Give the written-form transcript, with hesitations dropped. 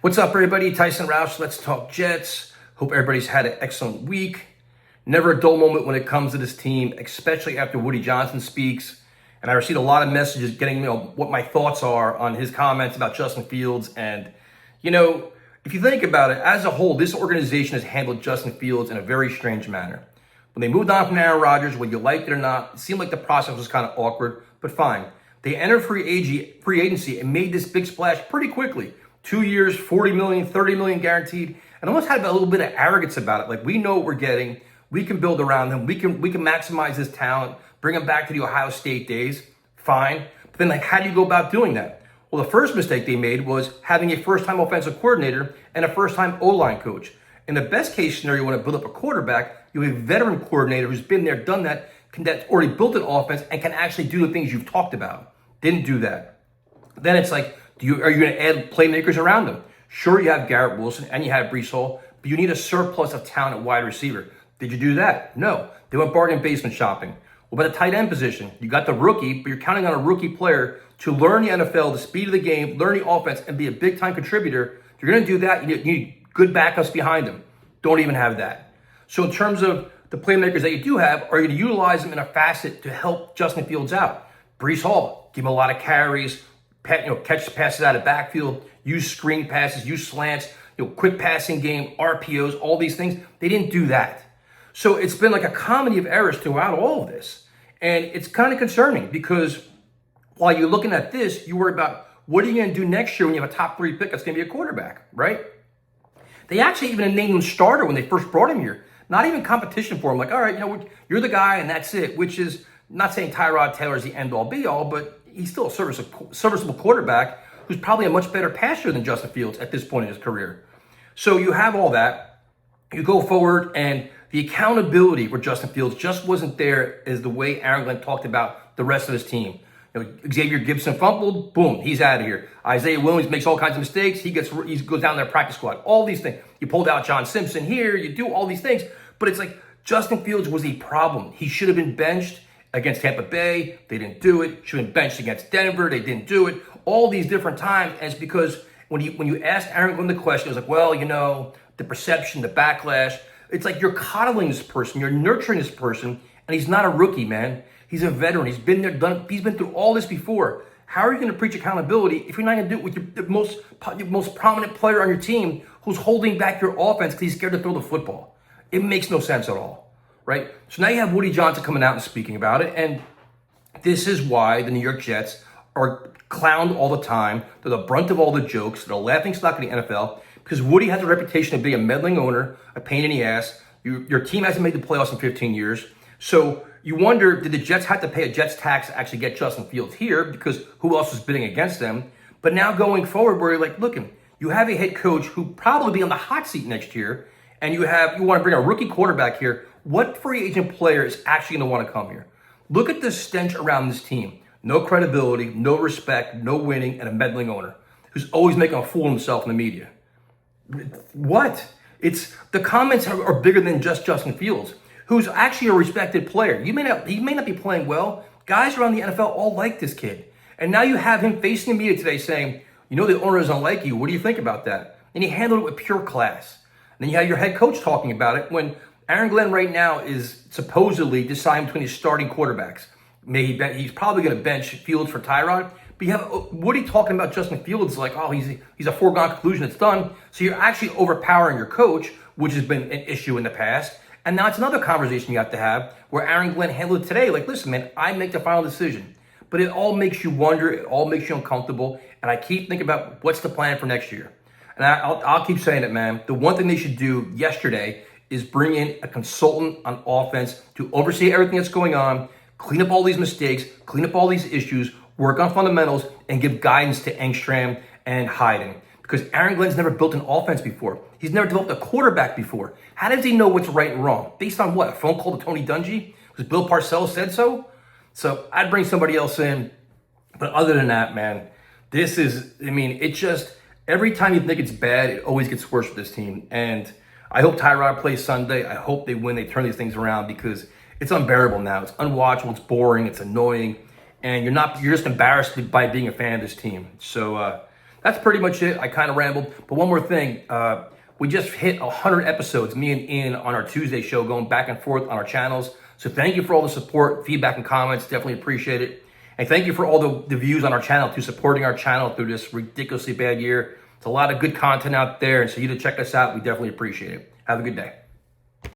What's up, everybody? Tyson Roush, Let's Talk Jets. Hope everybody's had an excellent week. Never a dull moment when it comes to this team, especially after Woody Johnson speaks. And I received a lot of messages getting what my thoughts are on his comments about Justin Fields. And, if you think about it, as a whole, this organization has handled Justin Fields in a very strange manner. When they moved on from Aaron Rodgers, whether you liked it or not, it seemed like the process was kind of awkward, but fine. They entered free agency and made this big splash pretty quickly. 2 years, 40 million, 30 million guaranteed, and almost had a little bit of arrogance about it. Like, we know what we're getting. We can build around him. We can maximize his talent, bring him back to the Ohio State days. Fine. But then, how do you go about doing that? Well, the first mistake they made was having a first-time offensive coordinator and a first-time O-line coach. In the best case scenario, you want to build up a quarterback, you have a veteran coordinator who's been there, done that, that's already built an offense and can actually do the things you've talked about. Didn't do that. Then it's like, are you going to add playmakers around them? Sure, you have Garrett Wilson and you have Breece Hall, but you need a surplus of talent at wide receiver. Did you do that? No. They went bargain basement shopping. What about the tight end position? You got the rookie, but you're counting on a rookie player to learn the NFL, the speed of the game, learn the offense, and be a big-time contributor. If you're going to do that, you need good backups behind them. Don't even have that. So in terms of the playmakers that you do have, are you going to utilize them in a facet to help Justin Fields out? Breece Hall, give him a lot of carries, catch passes out of backfield, use screen passes, use slants, quick passing game, RPOs, all these things. They didn't do that. So it's been like a comedy of errors throughout all of this. And it's kind of concerning because while you're looking at this, you worry about what are you going to do next year when you have a top 3 pick that's going to be a quarterback, right? They actually even named him starter when they first brought him here. Not even competition for him. Like, all right, you're the guy and that's it, which is not saying Tyrod Taylor is the end-all be-all, but he's still a serviceable quarterback who's probably a much better passer than Justin Fields at this point in his career. So you have all that. You go forward, and the accountability for Justin Fields just wasn't there as the way Aaron Glenn talked about the rest of his team. Xavier Gibson fumbled, boom, he's out of here. Isaiah Williams makes all kinds of mistakes. He goes down there practice squad. All these things. You pulled out John Simpson here. You do all these things. But it's like Justin Fields was a problem. He should have been benched against Tampa Bay. They didn't do it. Should have been benched against Denver. They didn't do it. All these different times. And it's because when you asked Aaron Glenn the question, it was like, well, the perception, the backlash. It's like you're coddling this person. You're nurturing this person. And he's not a rookie, man. He's a veteran. He's been there, done. He's been through all this before. How are you going to preach accountability if you're not going to do it with the most prominent player on your team who's holding back your offense because he's scared to throw the football? It makes no sense at all, right? So now you have Woody Johnson coming out and speaking about it, and this is why the New York Jets are clowned all the time. They're the brunt of all the jokes. They're the laughingstock of the NFL because Woody has a reputation of being a meddling owner, a pain in the ass. Your team hasn't made the playoffs in 15 years. So you wonder, did the Jets have to pay a Jets tax to actually get Justin Fields here because who else was bidding against them? But now going forward, where you're like, look, you have a head coach who probably be on the hot seat next year, and you want to bring a rookie quarterback here. What free agent player is actually going to want to come here? Look at the stench around this team. No credibility, no respect, no winning, and a meddling owner who's always making a fool of himself in the media. What? The comments are bigger than just Justin Fields, who's actually a respected player. He may not be playing well. Guys around the NFL all like this kid. And now you have him facing the media today saying, the owner doesn't like you. What do you think about that? And he handled it with pure class. And then you have your head coach talking about it when Aaron Glenn right now is supposedly deciding between his starting quarterbacks. He's probably going to bench Fields for Tyrod. But you have Woody talking about Justin Fields like, oh, he's a foregone conclusion. It's done. So you're actually overpowering your coach, which has been an issue in the past. And now it's another conversation you have to have where Aaron Glenn handled it today. Like, listen, man, I make the final decision. But it all makes you wonder. It all makes you uncomfortable. And I keep thinking about what's the plan for next year. And I'll keep saying it, man. The one thing they should do yesterday is bring in a consultant on offense to oversee everything that's going on, clean up all these mistakes, clean up all these issues, work on fundamentals, and give guidance to Engstrom and Hyden. Because Aaron Glenn's never built an offense before. He's never developed a quarterback before. How does he know what's right and wrong? Based on what? A phone call to Tony Dungy? Because Bill Parcells said so? So I'd bring somebody else in. But other than that, man, it just, every time you think it's bad, it always gets worse with this team. And I hope Tyrod plays Sunday. I hope they win. They turn these things around because it's unbearable now. It's unwatchable. It's boring. It's annoying. And you're just embarrassed by being a fan of this team. So that's pretty much it. I kind of rambled, but one more thing. We just hit 100 episodes, me and Ian, on our Tuesday show, going back and forth on our channels. So thank you for all the support, feedback, and comments. Definitely appreciate it. And thank you for all the views on our channel, to supporting our channel through this ridiculously bad year. It's a lot of good content out there, and so you to check us out, we definitely appreciate it. Have a good day.